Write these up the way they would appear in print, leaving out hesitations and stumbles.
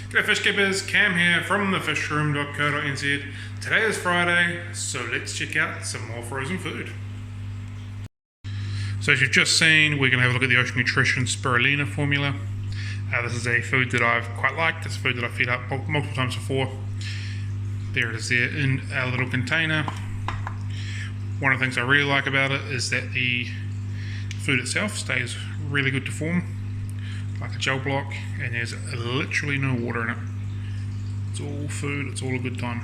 G'day fish keepers, Cam here from thefishroom.co.nz. Today is Friday, so let's check out some more frozen food. So as you've just seen, we're going to have a look at the Ocean Nutrition Spirulina Formula. This is a food that I've quite liked. It's a food that I've fed up multiple times before. There it is there in our little container. One of the things I really like about it is that the food itself stays really good to form, like a gel block, and there's literally no water in it. It's all food, it's all a good time.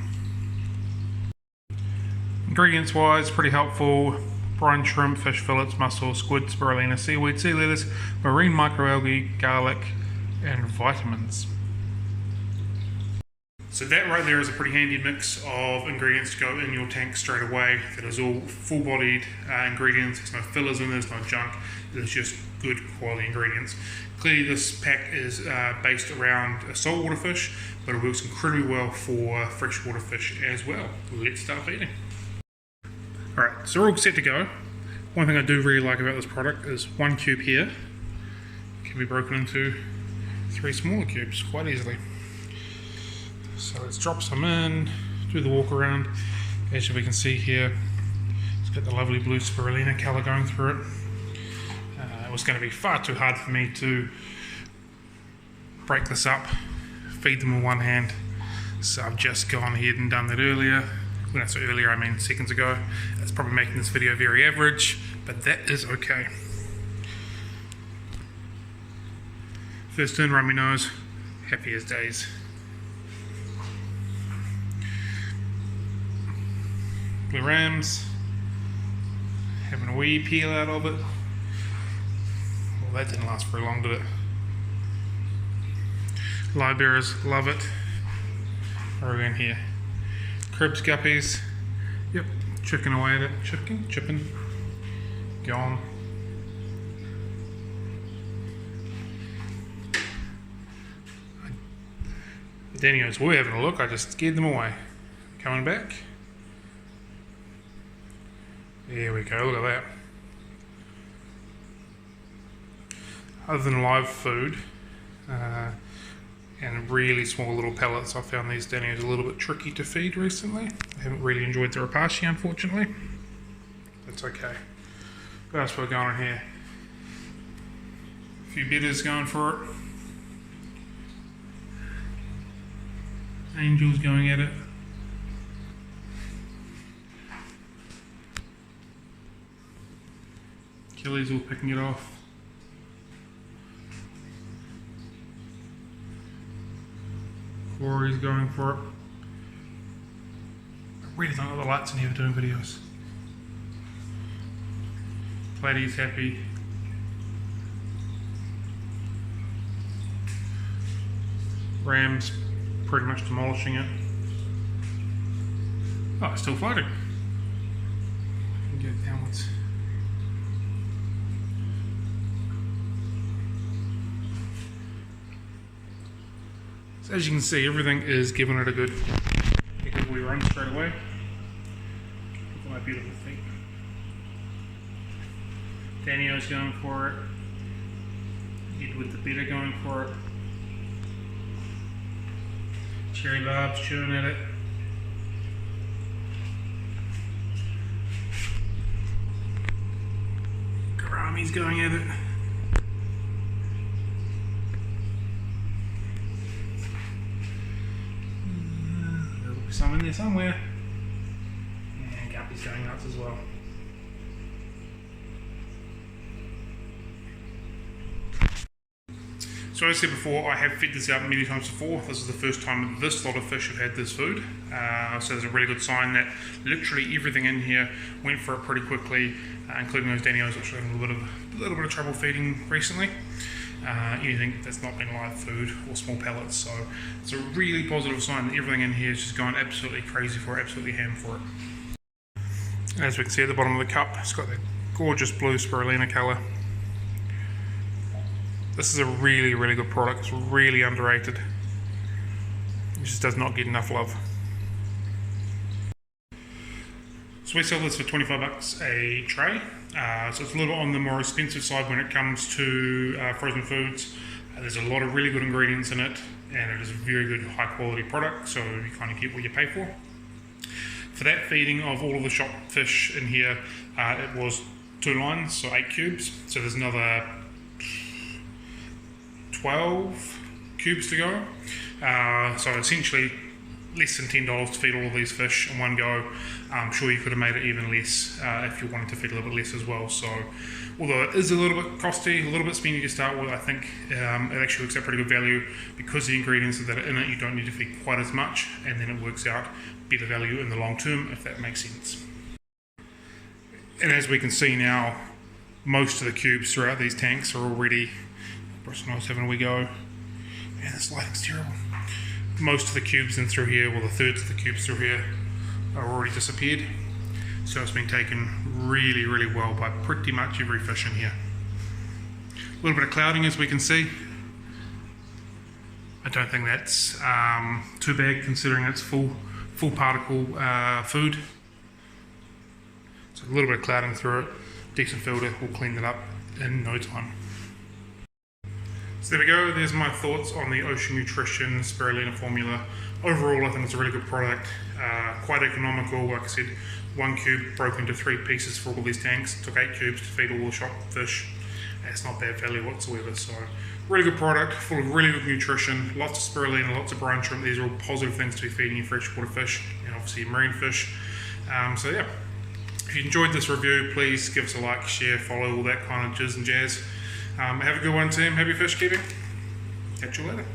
Ingredients wise, pretty helpful. Brine shrimp, fish fillets, mussels, squid, spirulina, seaweed, sea lettuce, marine microalgae, garlic, and vitamins. So that right there is a pretty handy mix of ingredients to go in your tank straight away. That is all full-bodied ingredients. There's no fillers in there, there's no junk. It's just good quality ingredients. Clearly this pack is based around saltwater fish, but it works incredibly well for freshwater fish as well. Let's start feeding. Alright, so we're all set to go. One thing I do really like about this product is one cube here can be broken into 3 smaller cubes quite easily. So let's drop some in, do the walk around. As we can see here, it's got the lovely blue spirulina colour going through it. It was going to be far too hard for me to break this up, feed them with one hand. So I've just gone ahead and done that earlier. When I say earlier, I mean seconds ago. It's probably making this video very average, but that is okay. First in, run me nose, happy as days. Blue rams, having a wee peel out of it. Well, that didn't last very long, did it? Live bearers love it. What are we in here? Cribs, guppies. Yep, chicken away at it. Chipping. Gone. The Danios were having a look, I just scared them away. Coming back. There we go, look at that. Other than live food and really small little pellets, I found these Danios a little bit tricky to feed recently. I haven't really enjoyed the rapashi, unfortunately. That's okay. What else we're going on here? A few bitters going for it. Angels going at it. Achilles all picking it off. Corey's going for it. I really don't know the lights in here for doing videos. Platy's happy. Ram's pretty much demolishing it. Oh, it's still floating. I can get it downwards. So as you can see, everything is giving it a good wee run straight away. Look at my beautiful feet. Danio's going for it. Ed with the betta going for it. Cherry Barb's chewing at it. Garami's going at it. Some in there somewhere. And Guppy's going nuts as well. So as I said before, I have fed this out many times before. This is the first time this lot of fish have had this food. So there's a really good sign that literally everything in here went for it pretty quickly, including those Danios, which have had a little bit of trouble feeding recently. Anything that's not been live food or small pellets. So it's a really positive sign that everything in here is just going absolutely crazy for it, absolutely ham for it. As we can see at the bottom of the cup, it's got that gorgeous blue spirulina colour. This is a really, really good product. It's really underrated. It just does not get enough love. So we sell this for $25 a tray. So it's a little on the more expensive side when it comes to frozen foods. There's a lot of really good ingredients in it, and it is a very good high quality product, so you kind of get what you pay for. For that feeding of all of the shop fish in here, it was 2 lines, so 8 cubes. So there's another 12 cubes to go. So essentially less than $10 to feed all of these fish in one go. I'm sure you could have made it even less if you wanted to feed a little bit less as well. So although it is a little bit costly, a little bit spendy to start with, I think it actually looks at pretty good value because the ingredients that are in it, you don't need to feed quite as much, and then it works out better value in the long term, if that makes sense. And as we can see now, most of the cubes throughout these tanks are already, Bruce and I was having a wee go, man, this lighting's terrible. Most of the cubes in through here, well, the thirds of the cubes through here are already disappeared. So it's been taken really, really well by pretty much every fish in here. A little bit of clouding, as we can see. I don't think that's too bad considering it's full particle food. So a little bit of clouding through it, decent filter, will clean that up in no time. So there we go, there's my thoughts on the Ocean Nutrition Spirulina Formula. Overall, I think it's a really good product, quite economical. Like I said, 1 cube broke into 3 pieces for all these tanks. It took 8 cubes to feed all the shop fish. It's not bad value whatsoever, so really good product, full of really good nutrition, lots of spirulina, lots of brine shrimp. These are all positive things to be feeding your freshwater fish, and obviously your marine fish. So yeah, if you enjoyed this review, please give us a like, share, follow, all that kind of jizz and jazz. Have a good one, team. Happy fish keeping. Catch you later.